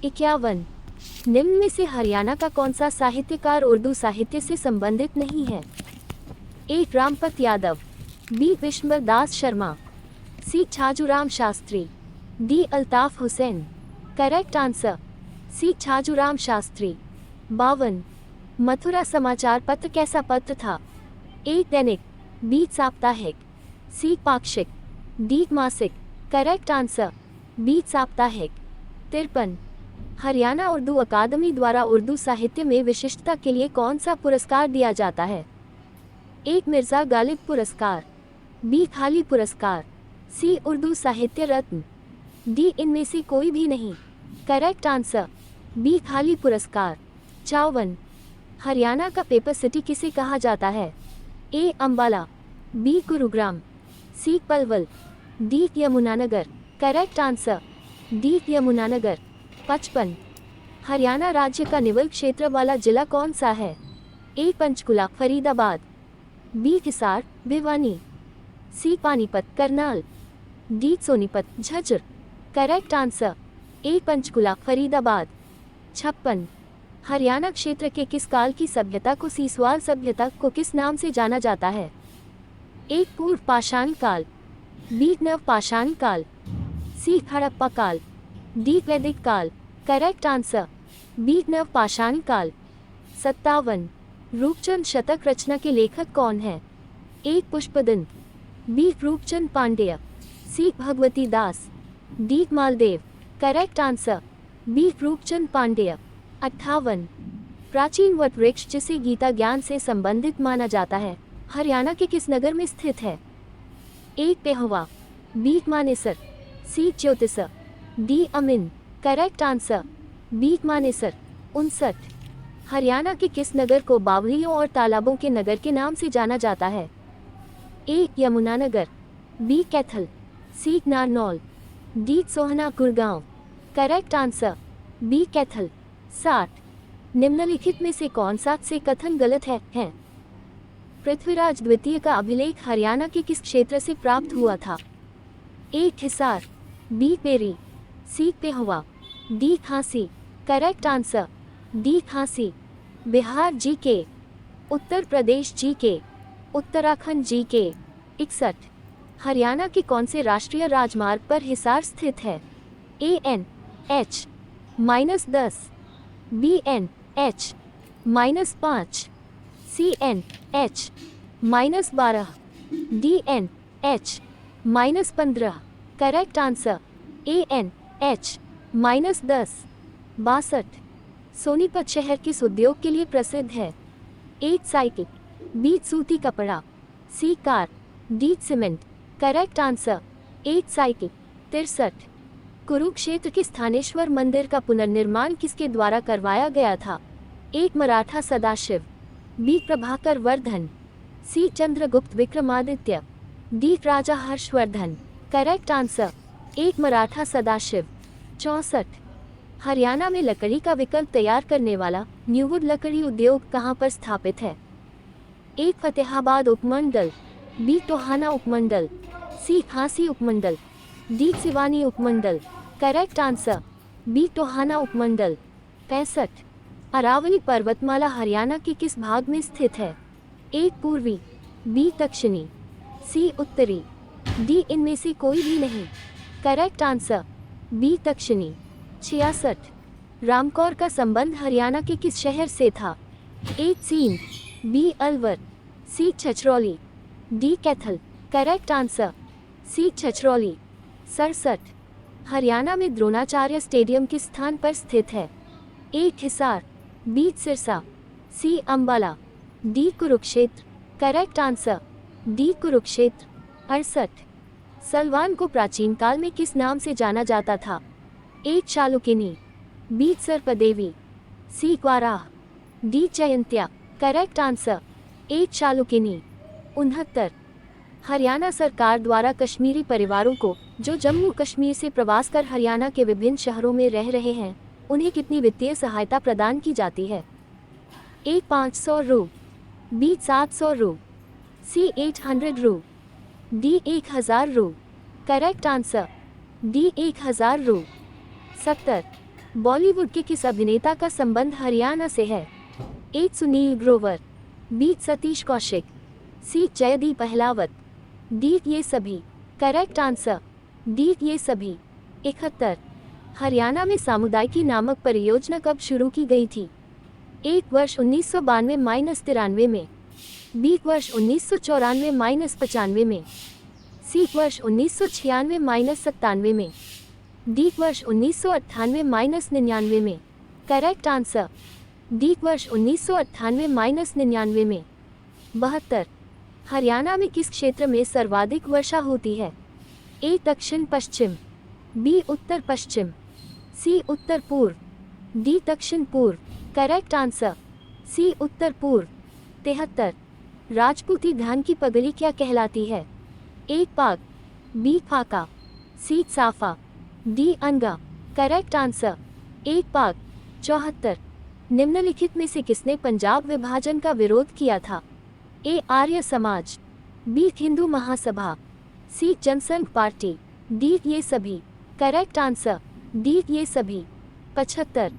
51। निम्न में से हरियाणा का कौन सा साहित्यकार उर्दू साहित्य से संबंधित नहीं है? A. Rampat Yadav, B. Vishwa Das Sharma, C. Chhajuram Shastri, D. Altaf Hussain. Correct answer C. Chhajuram Shastri. 52। Mathura समाचार पत्र कैसा पत्र था? ए. दैनिक, बी. साप्ताहिक, सी. पाक्षिक, डी. मासिक। Correct answer B. साप्ताहिक। 53। हरियाणा उर्दू अकादमी द्वारा उर्दू साहित्य में विशिष्टता के लिए कौन सा पुरस्कार दिया जाता है? एक. मिर्जा गालिब पुरस्कार, बी. खाली पुरस्कार, सी. उर्दू साहित्य रत्न, डी. इनमें से कोई भी नहीं। Correct answer B. खाली पुरस्कार। 54। हरियाणा का पेपर सिटी किसे कहा जाता है? A. Ambala, B. Gurugram, C. Palwal, D. Yamunanagar. Correct answer D. Yamunanagar. 55। Haryana राज्य का निवल क्षेत्र वाला जिला कौन सा है? A. Panchkula Faridabad, B. Hisar Bhiwani, C. Panipat Karnal, D. Sonipat Jhajjar. Correct answer A. Panchkula Faridabad. 56। Haryana क्षेत्र के किस काल की सभ्यता को सीसवाल सभ्यता को किस नाम से जाना जाता है? एक. पूर्व पाषाण काल, बी. नव पाषाण काल, सी. हड़प्पा काल, डी. वैदिक काल। Correct answer B. नव पाषाण काल। 57। रूपचंद शतक रचना के लेखक कौन है? A. Pushpadant, B. Roopchand Pandey, C. Bhagwati Das, D. Maldev. Correct answer B. Roopchand Pandey. 58। प्राचीन वट वृक्ष जिसे गीता ज्ञान से संबंधित माना जाता है हरियाणा के किस नगर में स्थित है? A. Pehowa, B. Manesar, C. Jyotisar, D. Amin. Correct answer B. Manesar. 59। Haryana के किस नगर को बावलियों और तालाबों के नगर के नाम से जाना जाता है? A. Yamunanagar, B. Kaithal, C. Narnaul, D. Sohna Gurgaon. Correct answer B. Kaithal. 60। निम्नलिखित में से कौन सा से कथन गलत है? पृथ्वीराज द्वितीय का अभिलेख हरियाणा के किस क्षेत्र से प्राप्त हुआ था? A. Hisar, B. Peri, C. Pehowa, D. Khansi. Correct answer D. Khansi. Bihar GK, Uttar Pradesh GK, Uttarakhand GK. 61। Haryana के कौन से राष्ट्रीय राजमार्ग पर हिसार स्थित है? A. N. H -10, B. N. H -5, C. N. H -12, D. N. H -15। Correct answer A. N. H -10। 62। Sonipat शहर किस उद्योग के लिए प्रसिद्ध है? ए. Cycle, B. सूती कपड़ा, सी. Car, D. Cement. Correct answer A. Cycle. 63। Kurukshetra के स्थानेश्वर मंदिर का पुनर्निर्माण किसके द्वारा करवाया गया था? एक. मराठा सदाशिव, बी. प्रभाकर वर्धन, सी. चंद्रगुप्त विक्रमादित्य, डी. राजा हर्षवर्धन। करेक्ट आंसर एक. मराठा सदाशिव। 64। हरियाणा में लकड़ी का विकल्प तैयार करने वाला न्यूवुड लकड़ी उद्योग कहाँ पर स्थापित है? एक. फतेहाबाद उपमंडल, बी. टोहाना उपमंडल, सी. खांसी उपमंडल, डी. सिवानी उपमंडल। Correct answer B. टोहाना उपमंडल। 65। अरावली पर्वतमाला हरियाणा के किस भाग में स्थित है? एक. पूर्वी, बी. दक्षिणी, सी. उत्तरी, डी. इनमें से कोई भी नहीं। Correct answer B. दक्षिणी। 66। रामकौर का संबंध हरियाणा के किस शहर से था? A. Sindh, B. Alwar, C. Chhachhrauli, D. Kaithal. Correct answer C. Chhachhrauli. 67। Haryana में द्रोणाचार्य स्टेडियम किस स्थान पर स्थित है? A. Hisar, B. Sirsa, C. Ambala, D. Kurukshetra. Correct answer D. Kurukshetra. 68। Salwan को प्राचीन काल में किस नाम से जाना जाता था? A. Chalukini, B. Sarpdevi, C. Kwarah, D. Jayantya. Correct answer A. Chalukini. 69। Haryana सरकार द्वारा कश्मीरी परिवारों को जो जम्मू कश्मीर से प्रवास कर हरियाणा के विभिन्न शहरों में रह रहे हैं उन्हें कितनी वित्तीय सहायता प्रदान की जाती है? ए. 500 रु, बी. 700 रु, सी. 800 रु, डी. 1000 रु। Correct answer D. 1000 रु। 70। बॉलीवुड के किस अभिनेता का संबंध हरियाणा से है? ए सुनील ग्रोवर, बी सतीश कौशिक, सी जयदीप अहलावत, डी ये सभी। करेक्ट आंसर डी ये सभी। 71। हरियाणा में सामुदायिकी नामक परियोजना कब शुरू की गई थी? ए वर्ष 1992-93 में, बी वर्ष 1994-95 में, सी वर्ष 1996-97 में, डी वर्ष 1998-99 में। करेक्ट आंसर डी वर्ष 1998-99 में। 72। हरियाणा में किस क्षेत्र में सर्वाधिक वर्षा होती है? ए दक्षिण पश्चिम, बी उत्तर पश्चिम, सी उत्तर पूर्व, डी दक्षिण पूर्व। करेक्ट आंसर सी उत्तर पूर्व। 73। राजपूती धान की पगड़ी क्या कहलाती है? ए पाग, बी फाका, सी साफा, डी अनगा। करेक्ट आंसर ए पाग। 74। निम्नलिखित में से किसने पंजाब विभाजन का विरोध किया था? ए आर्य समाज, बी हिंदू महासभा, सी जनसंघ पार्टी, डी ये सभी। करेक्ट आंसर डी ये सभी। 75।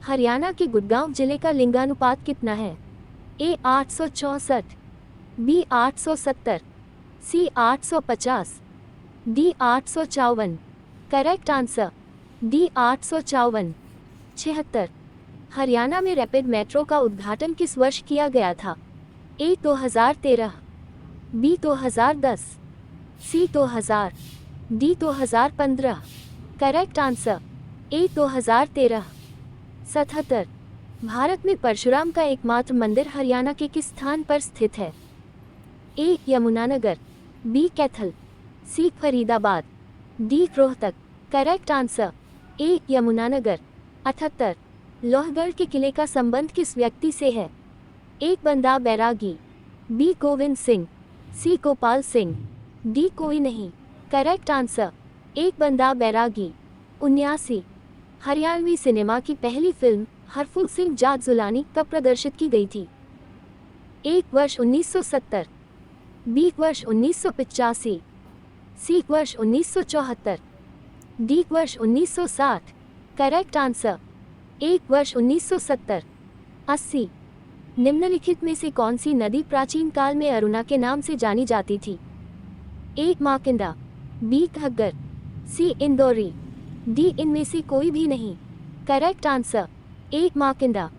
हरियाणा के गुड़गांव जिले का लिंगानुपात कितना है? ए 864, बी 870, सी 850, D 854। Correct answer D 854। 76। Haryana में रैपिड मेट्रो का उद्घाटन किस वर्ष किया गया था? A 2013, B 2010, C 2000, D 2015। Correct answer A 2013। 77। Bharat में परशुराम का एकमात्र मंदिर हरियाणा के किस स्थान पर स्थित है? A Yamunanagar, B Kaithal, C Faridabad, D Rohtak. Correct answer A Yamunanagar. 78। Lohgarh के किले का संबंध किस व्यक्ति से है? ए बंदा बैरागी, बी गोविंद सिंह, सी गोपाल सिंह, डी कोई नहीं। करेक्ट आंसर एक बंदा बैरागी। 79। हरियाणवी सिनेमा की पहली फिल्म हरफुल सिंह जाट जुलानी कब प्रदर्शित की गई थी? ए वर्ष 1970, बी वर्ष 1985, सी वर्ष 1974, डी वर्ष 1960। करेक्ट आंसर एक वर्ष 1970। 80। निम्नलिखित में से कौन सी नदी प्राचीन काल में अरुणा के नाम से जानी जाती थी? A Makinda, B Ghaggar, C Indori, D इनमें से कोई भी नहीं। Correct answer A माकिंदा।